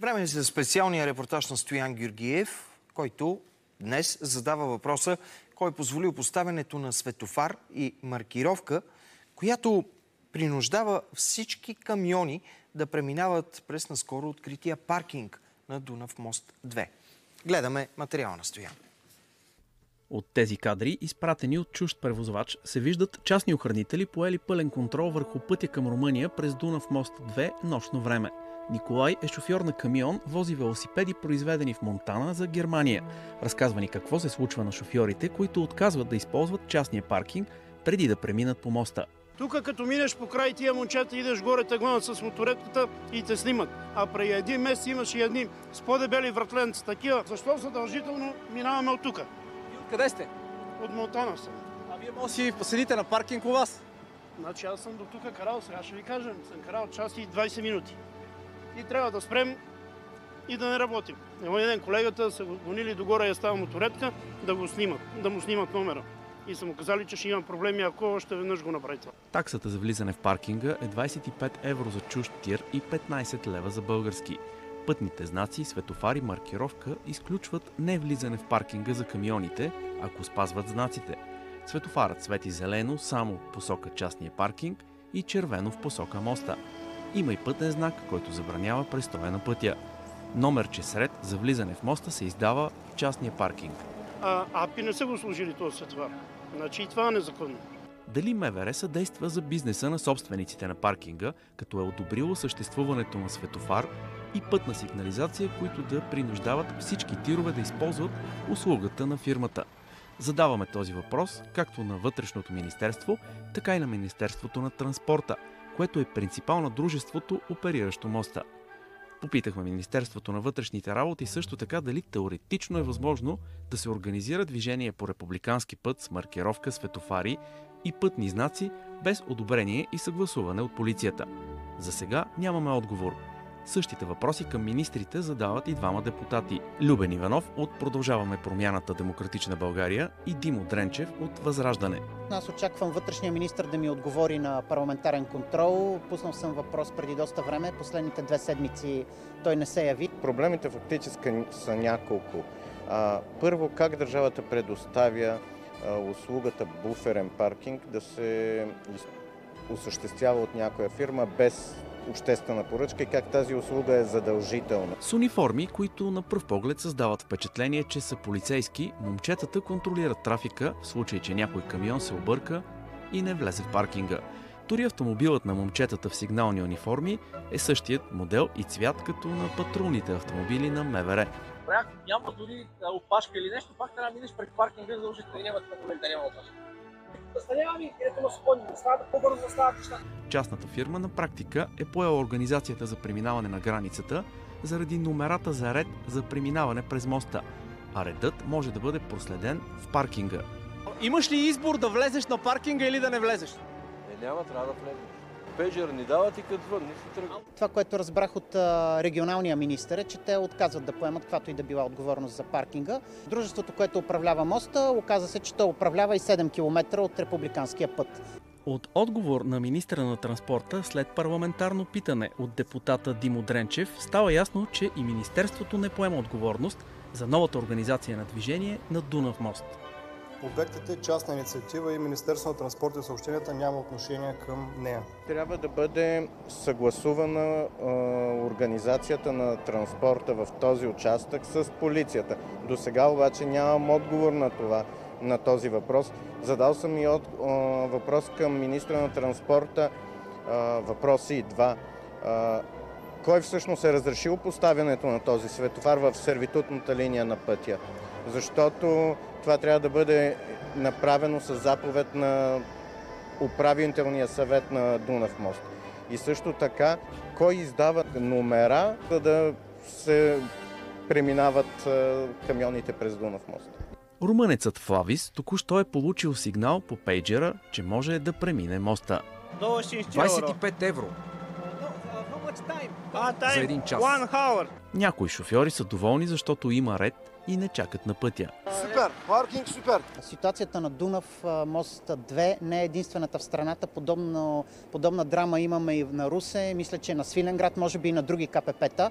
Време за специалния репортаж на Стоян Георгиев, който днес задава въпроса кой е позволил поставянето на светофар и маркировка, която принуждава всички камиони да преминават през наскоро открития паркинг на Дунав мост 2. Гледаме материала на Стоян. От тези кадри, изпратени от чужд превозвач, се виждат частни охранители поели пълен контрол върху пътя към Румъния през Дунав мост 2 нощно време. Николай е шофьор на камион, вози велосипеди, произведени в Монтана за Германия. Разказва ни какво се случва на шофьорите, които отказват да използват частния паркинг преди да преминат по моста. Тук като минеш по край тия момчета, идеш горе, те гонят с моторетката и те снимат. А преди един месец имаш и едни с по-дебели вратленци такива. Защо задължително минаваме от тук? Къде сте? От Монтана съм. А вие може си поседите на паркинг у вас? Значи аз съм до тук карал, сега ще ви кажа, съм карал час и 20 минути. И трябва да спрем и да не работим. Един колегата са гонили догоре я става моторетка да го снимат, да му снимат номера. И са му казали, че ще имам проблеми, ако още веднъж го направи това. Таксата за влизане в паркинга е 25 евро за чужд тир и 15 лева за български. Пътните знаци, светофари, маркировка изключват не влизане в паркинга за камионите, ако спазват знаците. Светофарът свети зелено само в посока частния паркинг и червено в посока моста. Има и пътен знак, който забранява престоя на пътя. Номерче сред за влизане в моста се издава в частния паркинг. АПИ не са го служили този светофар. Значи и това е незаконно. Дали МВР съдейства за бизнеса на собствениците на паркинга, като е одобрило съществуването на светофар и пътна сигнализация, които да принуждават всички тирове да използват услугата на фирмата? Задаваме този въпрос както на Вътрешното министерство, така и на Министерството на транспорта, което е принципал на дружеството, опериращо моста. Попитахме Министерството на вътрешните работи също така дали теоретично е възможно да се организира движение по републикански път с маркировка, светофари и пътни знаци без одобрение и съгласуване от полицията. За сега нямаме отговор. Същите въпроси към министрите задават и двама депутати – Любен Иванов от Продължаваме промяната Демократична България и Димо Дренчев от Възраждане. Аз очаквам вътрешния министър да ми отговори на парламентарен контрол. Пуснал съм въпрос преди доста време. Последните 2 седмици той не се яви. Проблемите фактически са няколко. Първо, как държавата предоставя услугата буферен паркинг да се осъществява от някоя фирма без обществена поръчка и как тази услуга е задължителна. С униформи, които на пръв поглед създават впечатление, че са полицейски, момчетата контролират трафика в случай, че някой камион се обърка и не влезе в паркинга. Дори автомобилът на момчетата в сигнални униформи е същият модел и цвят като на патрулните автомобили на МВР. Няма дори опашка или нещо, пак трябва да минеш пред паркинга, задължително и няма да няма опашка. Частната фирма на практика е поела организацията за преминаване на границата заради номерата за ред за преминаване през моста, а редът може да бъде проследен в паркинга. Имаш ли избор да влезеш на паркинга или да не влезеш? Няма, трябва да влезеш. Пейджер ни дават и като вън, не си тръгва. Това, което разбрах от регионалния министър е, че те отказват да поемат каквато и да била отговорност за паркинга. Дружеството, което управлява моста, оказа се, че то управлява и 7 км от републиканския път. От отговор на министъра на транспорта след парламентарно питане от депутата Димо Дренчев става ясно, че и министерството не поема отговорност за новата организация на движение на Дунав мост. Обектът е частна инициатива и Министерството на транспорта и съобщенията няма отношение към нея. Трябва да бъде съгласувана организацията на транспорта в този участък с полицията. До сега обаче нямам отговор на този въпрос. Задал съм и въпрос към министра на транспорта, въпроси 2. Кой всъщност е разрешил поставянето на този светофар в сервитутната линия на пътя? Защото това трябва да бъде направено с заповед на управителния съвет на Дунав мост. И също така, кой издава номера, за да се преминават камионите през Дунав мост? Румънецът Флавис току-що е получил сигнал по пейджера, че може да премине моста. 25 евро. За един час. Някои шофьори са доволни, защото има ред и не чакат на пътя. Супер! Паркинг супер! Ситуацията на Дунав мост 2 не е единствената в страната. Подобна драма имаме и на Русе, мисля, че на Свиленград, може би и на други КПП-та.